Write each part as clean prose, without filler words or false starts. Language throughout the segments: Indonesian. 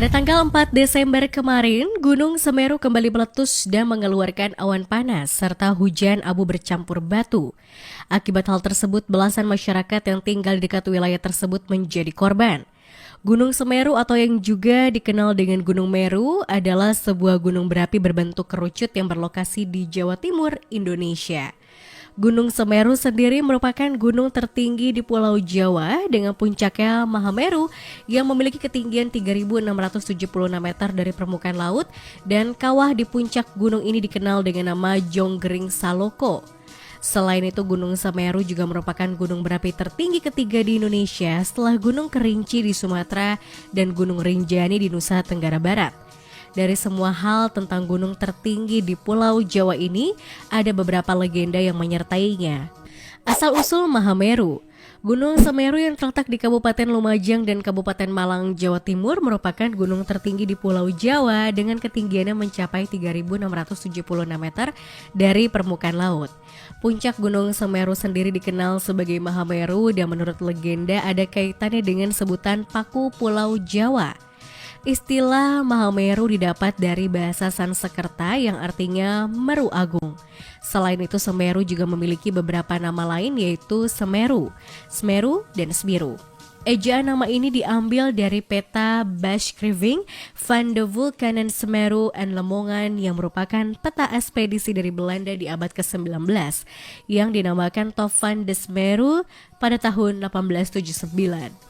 Pada tanggal 4 Desember kemarin, Gunung Semeru kembali meletus dan mengeluarkan awan panas serta hujan abu bercampur batu. Akibat hal tersebut, belasan masyarakat yang tinggal di dekat wilayah tersebut menjadi korban. Gunung Semeru atau yang juga dikenal dengan Gunung Meru adalah sebuah gunung berapi berbentuk kerucut yang berlokasi di Jawa Timur, Indonesia. Gunung Semeru sendiri merupakan gunung tertinggi di Pulau Jawa dengan puncaknya Mahameru yang memiliki ketinggian 3.676 meter dari permukaan laut dan kawah di puncak gunung ini dikenal dengan nama Jonggring Saloko. Selain itu, Gunung Semeru juga merupakan gunung berapi tertinggi ketiga di Indonesia setelah Gunung Kerinci di Sumatera dan Gunung Rinjani di Nusa Tenggara Barat. Dari semua hal tentang gunung tertinggi di Pulau Jawa ini, ada beberapa legenda yang menyertainya. Asal-usul Mahameru. Gunung Semeru yang terletak di Kabupaten Lumajang dan Kabupaten Malang, Jawa Timur merupakan gunung tertinggi di Pulau Jawa dengan ketinggiannya mencapai 3.676 meter dari permukaan laut. Puncak Gunung Semeru sendiri dikenal sebagai Mahameru dan menurut legenda ada kaitannya dengan sebutan Paku Pulau Jawa. Istilah Mahameru didapat dari bahasa Sanskerta yang artinya Meru Agung. Selain itu, Semeru juga memiliki beberapa nama lain yaitu Semeru, Smeru, dan Smiru. Ejaan nama ini diambil dari peta Beschrijving van de Vulkanen Semeru en Lemongan yang merupakan peta ekspedisi dari Belanda di abad ke-19 yang dinamakan Top van de Smeru pada tahun 1879.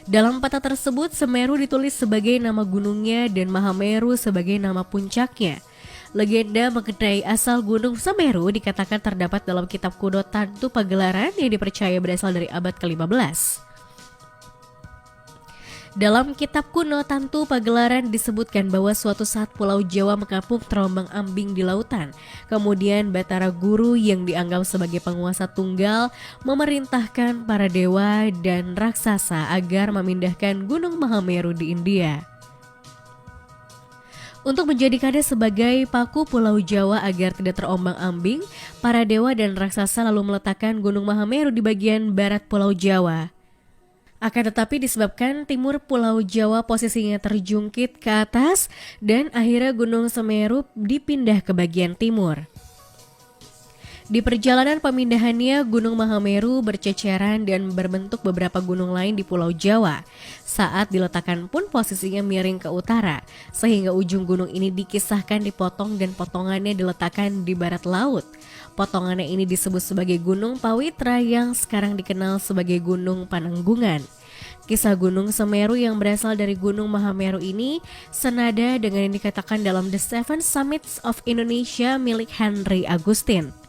Dalam peta tersebut, Semeru ditulis sebagai nama gunungnya dan Mahameru sebagai nama puncaknya. Legenda mengenai asal Gunung Semeru dikatakan terdapat dalam kitab kuno Tantu Pagelaran yang dipercaya berasal dari abad ke-15. Dalam kitab kuno Tantu Pagelaran disebutkan bahwa suatu saat Pulau Jawa mengapung terombang-ambing di lautan. Kemudian Batara Guru yang dianggap sebagai penguasa tunggal memerintahkan para dewa dan raksasa agar memindahkan Gunung Mahameru di India. Untuk menjadikannya sebagai paku Pulau Jawa agar tidak terombang-ambing, para dewa dan raksasa lalu meletakkan Gunung Mahameru di bagian barat Pulau Jawa. Akan tetapi disebabkan timur Pulau Jawa posisinya terjungkit ke atas dan akhirnya Gunung Semeru dipindah ke bagian timur. Di perjalanan pemindahannya, Gunung Mahameru berceceran dan berbentuk beberapa gunung lain di Pulau Jawa. Saat diletakkan pun posisinya miring ke utara, sehingga ujung gunung ini dikisahkan dipotong dan potongannya diletakkan di barat laut. Potongannya ini disebut sebagai Gunung Pawitra yang sekarang dikenal sebagai Gunung Pananggungan. Kisah Gunung Semeru yang berasal dari Gunung Mahameru ini senada dengan yang dikatakan dalam The Seven Summits of Indonesia milik Henry Agustin.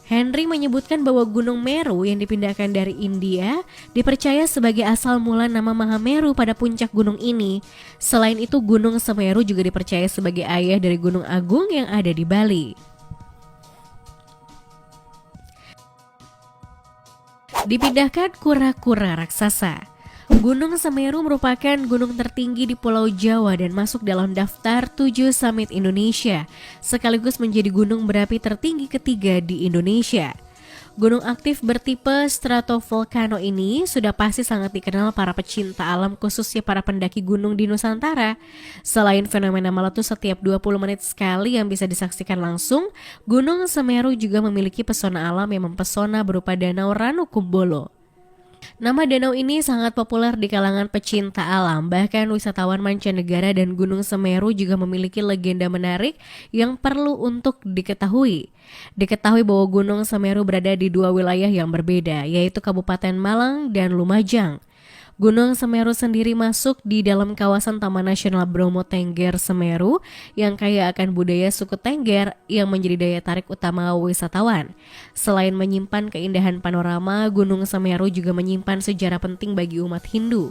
Henry menyebutkan bahwa Gunung Meru yang dipindahkan dari India dipercaya sebagai asal mula nama Mahameru pada puncak gunung ini. Selain itu, Gunung Semeru juga dipercaya sebagai ayah dari Gunung Agung yang ada di Bali. Dipindahkan kura-kura raksasa. Gunung Semeru merupakan gunung tertinggi di Pulau Jawa dan masuk dalam daftar 7 summit Indonesia, sekaligus menjadi gunung berapi tertinggi ketiga di Indonesia. Gunung aktif bertipe stratovolcano ini sudah pasti sangat dikenal para pecinta alam, khususnya para pendaki gunung di Nusantara. Selain fenomena meletus setiap 20 menit sekali yang bisa disaksikan langsung, Gunung Semeru juga memiliki pesona alam yang mempesona berupa Danau Ranukumbolo. Nama danau ini sangat populer di kalangan pecinta alam, bahkan wisatawan mancanegara, dan Gunung Semeru juga memiliki legenda menarik yang perlu untuk diketahui. Diketahui bahwa Gunung Semeru berada di dua wilayah yang berbeda, yaitu Kabupaten Malang dan Lumajang. Gunung Semeru sendiri masuk di dalam kawasan Taman Nasional Bromo Tengger Semeru yang kaya akan budaya suku Tengger yang menjadi daya tarik utama wisatawan. Selain menyimpan keindahan panorama, Gunung Semeru juga menyimpan sejarah penting bagi umat Hindu.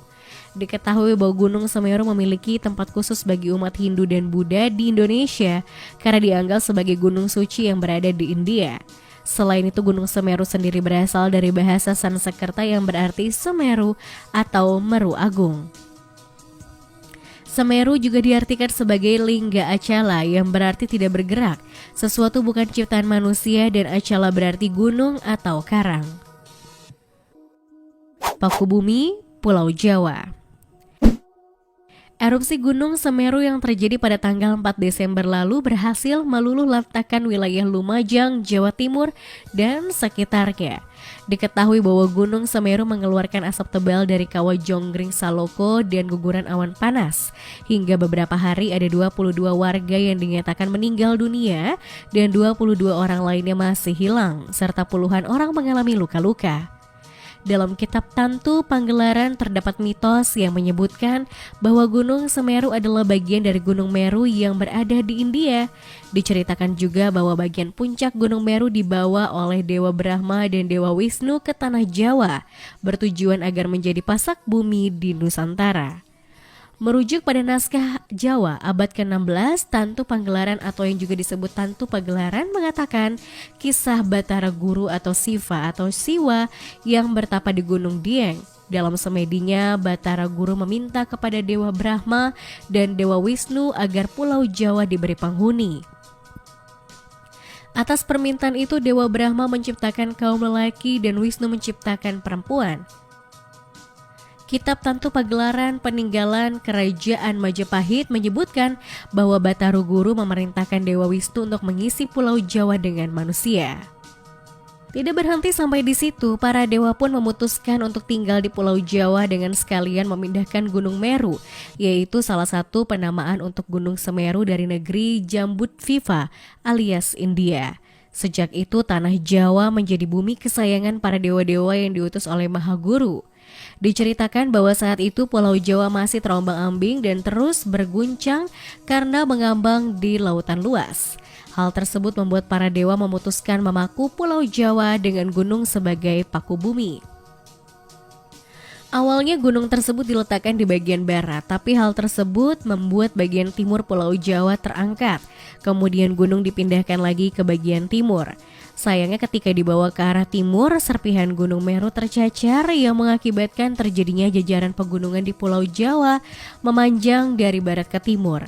Diketahui bahwa Gunung Semeru memiliki tempat khusus bagi umat Hindu dan Buddha di Indonesia karena dianggap sebagai gunung suci yang berada di India. Selain itu, Gunung Semeru sendiri berasal dari bahasa Sanskerta yang berarti Semeru atau Meru Agung. Semeru juga diartikan sebagai Lingga Acala yang berarti tidak bergerak, sesuatu bukan ciptaan manusia, dan Acala berarti gunung atau karang. Paku Bumi, Pulau Jawa. Erupsi Gunung Semeru yang terjadi pada tanggal 4 Desember lalu berhasil meluluh lantakan wilayah Lumajang, Jawa Timur, dan sekitarnya. Diketahui bahwa Gunung Semeru mengeluarkan asap tebal dari kawah Jonggring Saloko dan guguran awan panas. Hingga beberapa hari ada 22 warga yang dinyatakan meninggal dunia dan 22 orang lainnya masih hilang, serta puluhan orang mengalami luka-luka. Dalam kitab Tantu Panggelaran terdapat mitos yang menyebutkan bahwa Gunung Semeru adalah bagian dari Gunung Meru yang berada di India. Diceritakan juga bahwa bagian puncak Gunung Meru dibawa oleh Dewa Brahma dan Dewa Wisnu ke tanah Jawa, bertujuan agar menjadi pasak bumi di Nusantara. Merujuk pada naskah Jawa abad ke-16, Tantu Panggelaran atau yang juga disebut Tantu Pagelaran mengatakan kisah Batara Guru atau Siva atau Siwa yang bertapa di Gunung Dieng. Dalam semedinya, Batara Guru meminta kepada Dewa Brahma dan Dewa Wisnu agar Pulau Jawa diberi penghuni. Atas permintaan itu, Dewa Brahma menciptakan kaum lelaki dan Wisnu menciptakan perempuan. Kitab Tantu Pagelaran Peninggalan Kerajaan Majapahit menyebutkan bahwa Bataru Guru memerintahkan Dewa Wisnu untuk mengisi Pulau Jawa dengan manusia. Tidak berhenti sampai di situ, para dewa pun memutuskan untuk tinggal di Pulau Jawa dengan sekalian memindahkan Gunung Meru, yaitu salah satu penamaan untuk Gunung Semeru dari negeri Jambudvipa alias India. Sejak itu tanah Jawa menjadi bumi kesayangan para dewa-dewa yang diutus oleh Maha Guru. Diceritakan bahwa saat itu Pulau Jawa masih terombang-ambing dan terus berguncang karena mengambang di lautan luas. Hal tersebut membuat para dewa memutuskan memaku Pulau Jawa dengan gunung sebagai paku bumi. Awalnya gunung tersebut diletakkan di bagian barat, tapi hal tersebut membuat bagian timur Pulau Jawa terangkat. Kemudian gunung dipindahkan lagi ke bagian timur. Sayangnya ketika dibawa ke arah timur, serpihan Gunung Meru tercacar yang mengakibatkan terjadinya jajaran pegunungan di Pulau Jawa memanjang dari barat ke timur.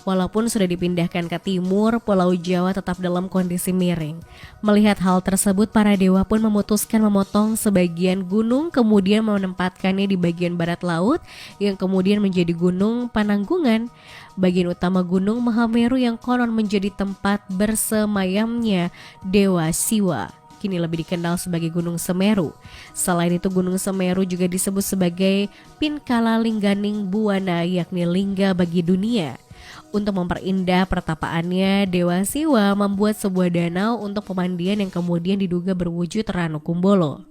Walaupun sudah dipindahkan ke timur, Pulau Jawa tetap dalam kondisi miring. Melihat hal tersebut, para dewa pun memutuskan memotong sebagian gunung kemudian menempatkannya di bagian barat laut yang kemudian menjadi Gunung Pananggungan. Bagian utama Gunung Mahameru yang konon menjadi tempat bersemayamnya Dewa Siwa kini lebih dikenal sebagai Gunung Semeru. Selain itu Gunung Semeru juga disebut sebagai Pinkala Lingganing Buwana, yakni lingga bagi dunia. Untuk memperindah pertapaannya, Dewa Siwa membuat sebuah danau untuk pemandian yang kemudian diduga berwujud Ranu Kumbolo.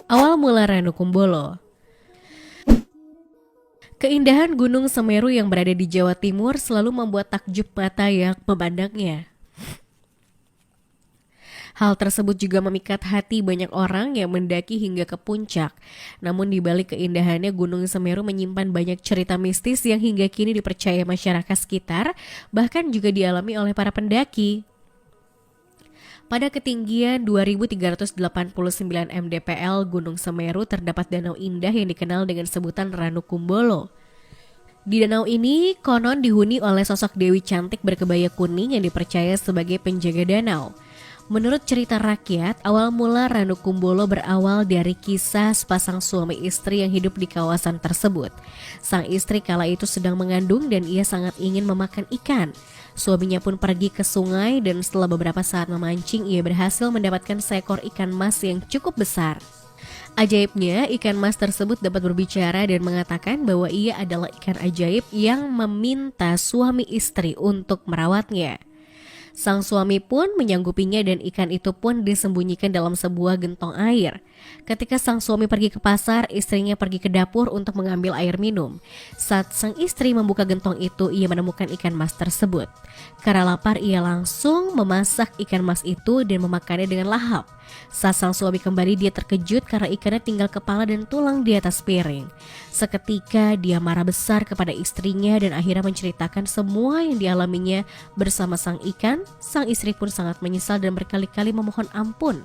Awal mula Ranu Kumbolo. Keindahan Gunung Semeru yang berada di Jawa Timur selalu membuat takjub mata yang memandangnya. Hal tersebut juga memikat hati banyak orang yang mendaki hingga ke puncak. Namun di balik keindahannya, Gunung Semeru menyimpan banyak cerita mistis yang hingga kini dipercaya masyarakat sekitar, bahkan juga dialami oleh para pendaki. Pada ketinggian 2389 mdpl Gunung Semeru terdapat danau indah yang dikenal dengan sebutan Ranu Kumbolo. Di danau ini konon dihuni oleh sosok dewi cantik berkebaya kuning yang dipercaya sebagai penjaga danau. Menurut cerita rakyat, awal mula Ranu Kumbolo berawal dari kisah sepasang suami istri yang hidup di kawasan tersebut. Sang istri kala itu sedang mengandung dan ia sangat ingin memakan ikan. Suaminya pun pergi ke sungai dan setelah beberapa saat memancing, ia berhasil mendapatkan seekor ikan mas yang cukup besar. Ajaibnya, ikan mas tersebut dapat berbicara dan mengatakan bahwa ia adalah ikan ajaib yang meminta suami istri untuk merawatnya. Sang suami pun menyanggupinya dan ikan itu pun disembunyikan dalam sebuah gentong air. Ketika sang suami pergi ke pasar, istrinya pergi ke dapur untuk mengambil air minum. Saat sang istri membuka gentong itu, ia menemukan ikan mas tersebut. Karena lapar, ia langsung memasak ikan mas itu dan memakannya dengan lahap. Saat sang suami kembali, dia terkejut karena ikannya tinggal kepala dan tulang di atas piring. Seketika dia marah besar kepada istrinya dan akhirnya menceritakan semua yang dialaminya bersama sang ikan. Sang istri pun sangat menyesal dan berkali-kali memohon ampun.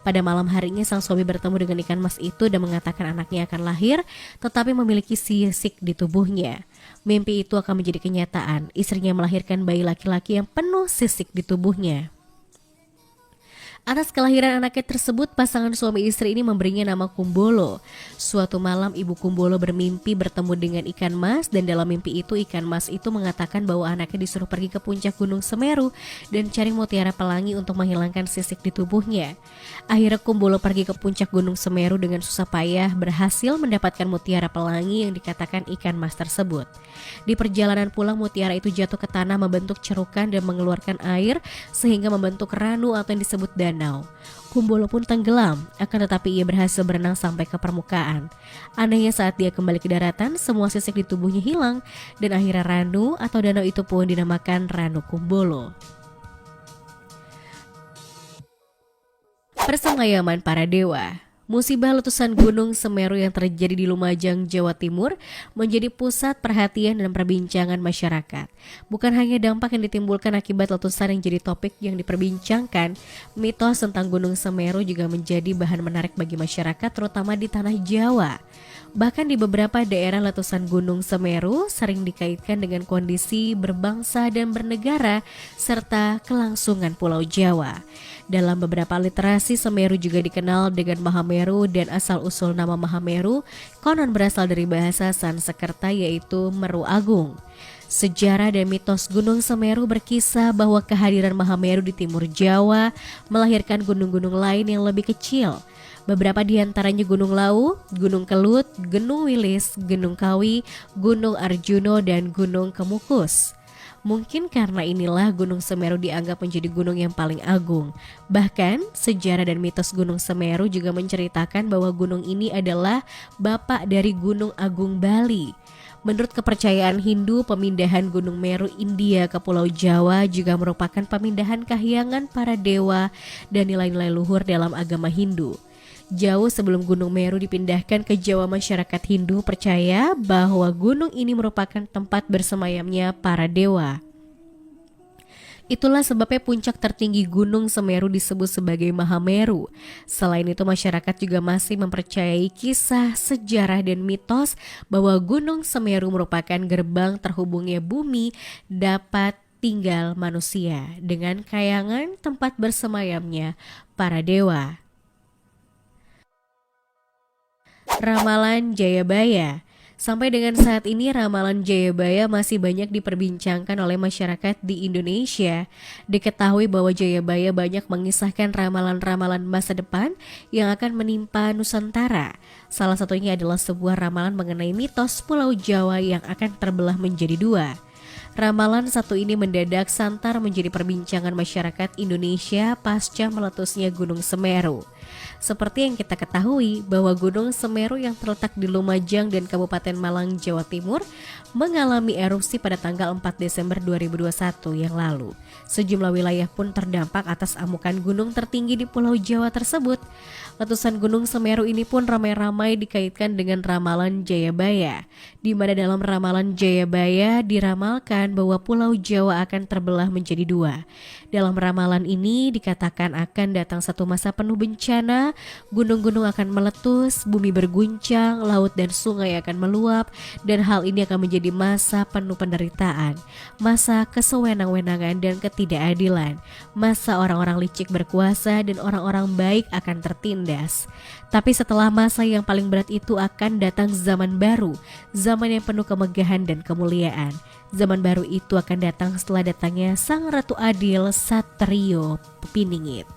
Pada malam harinya sang suami bertemu dengan ikan mas itu dan mengatakan anaknya akan lahir tetapi memiliki sisik di tubuhnya. Mimpi itu akan menjadi kenyataan. Istrinya melahirkan bayi laki-laki yang penuh sisik di tubuhnya. Atas kelahiran anaknya tersebut, pasangan suami istri ini memberinya nama Kumbolo. Suatu malam ibu Kumbolo bermimpi bertemu dengan ikan mas, dan dalam mimpi itu ikan mas itu mengatakan bahwa anaknya disuruh pergi ke puncak Gunung Semeru dan cari mutiara pelangi untuk menghilangkan sisik di tubuhnya. Akhirnya Kumbolo pergi ke puncak Gunung Semeru dengan susah payah berhasil mendapatkan mutiara pelangi yang dikatakan ikan mas tersebut. Di perjalanan pulang, mutiara itu jatuh ke tanah membentuk cerukan dan mengeluarkan air sehingga membentuk ranu atau yang disebut danau. Kumbolo pun tenggelam, akan tetapi ia berhasil berenang sampai ke permukaan. Anehnya saat dia kembali ke daratan, semua sisik di tubuhnya hilang dan akhirnya ranu atau danau itu pun dinamakan Ranu Kumbolo. Persemayaman para dewa. Musibah letusan Gunung Semeru yang terjadi di Lumajang, Jawa Timur menjadi pusat perhatian dan perbincangan masyarakat. Bukan hanya dampak yang ditimbulkan akibat letusan yang jadi topik yang diperbincangkan, mitos tentang Gunung Semeru juga menjadi bahan menarik bagi masyarakat terutama di tanah Jawa. Bahkan di beberapa daerah letusan Gunung Semeru sering dikaitkan dengan kondisi berbangsa dan bernegara serta kelangsungan Pulau Jawa. Dalam beberapa literasi, Semeru juga dikenal dengan Mahameru dan asal-usul nama Mahameru konon berasal dari bahasa Sanskerta yaitu Meru Agung. Sejarah dan mitos Gunung Semeru berkisah bahwa kehadiran Mahameru di timur Jawa melahirkan gunung-gunung lain yang lebih kecil. Beberapa di antaranya Gunung Lawu, Gunung Kelut, Gunung Wilis, Gunung Kawi, Gunung Arjuno, dan Gunung Kemukus. Mungkin karena inilah Gunung Semeru dianggap menjadi gunung yang paling agung. Bahkan sejarah dan mitos Gunung Semeru juga menceritakan bahwa gunung ini adalah bapak dari Gunung Agung Bali. Menurut kepercayaan Hindu, pemindahan Gunung Meru India ke Pulau Jawa juga merupakan pemindahan kahyangan para dewa dan nilai-nilai luhur dalam agama Hindu. Jauh sebelum Gunung Meru dipindahkan ke Jawa, masyarakat Hindu percaya bahwa gunung ini merupakan tempat bersemayamnya para dewa. Itulah sebabnya puncak tertinggi Gunung Semeru disebut sebagai Mahameru. Selain itu, masyarakat juga masih mempercayai kisah, sejarah, dan mitos bahwa Gunung Semeru merupakan gerbang terhubungnya bumi dapat tinggal manusia dengan kayangan tempat bersemayamnya para dewa. Ramalan Jayabaya. Sampai dengan saat ini ramalan Jayabaya masih banyak diperbincangkan oleh masyarakat di Indonesia. Diketahui bahwa Jayabaya banyak mengisahkan ramalan-ramalan masa depan yang akan menimpa Nusantara. Salah satunya adalah sebuah ramalan mengenai mitos Pulau Jawa yang akan terbelah menjadi dua. Ramalan satu ini mendadak santar menjadi perbincangan masyarakat Indonesia pasca meletusnya Gunung Semeru. Seperti yang kita ketahui bahwa Gunung Semeru yang terletak di Lumajang dan Kabupaten Malang, Jawa Timur mengalami erupsi pada tanggal 4 Desember 2021 yang lalu. Sejumlah wilayah pun terdampak atas amukan gunung tertinggi di Pulau Jawa tersebut. Letusan Gunung Semeru ini pun ramai-ramai dikaitkan dengan ramalan Jayabaya, di mana dalam ramalan Jayabaya diramalkan bahwa Pulau Jawa akan terbelah menjadi dua. Dalam ramalan ini dikatakan akan datang satu masa penuh bencana, gunung-gunung akan meletus, bumi berguncang, laut dan sungai akan meluap, dan hal ini akan menjadi masa penuh penderitaan, masa kesewenang-wenangan dan ketidakadilan, masa orang-orang licik berkuasa dan orang-orang baik akan tertindas. Tapi setelah masa yang paling berat itu akan datang zaman baru, zaman yang penuh kemegahan dan kemuliaan. Zaman baru itu akan datang setelah datangnya Sang Ratu Adil Satrio Piningit.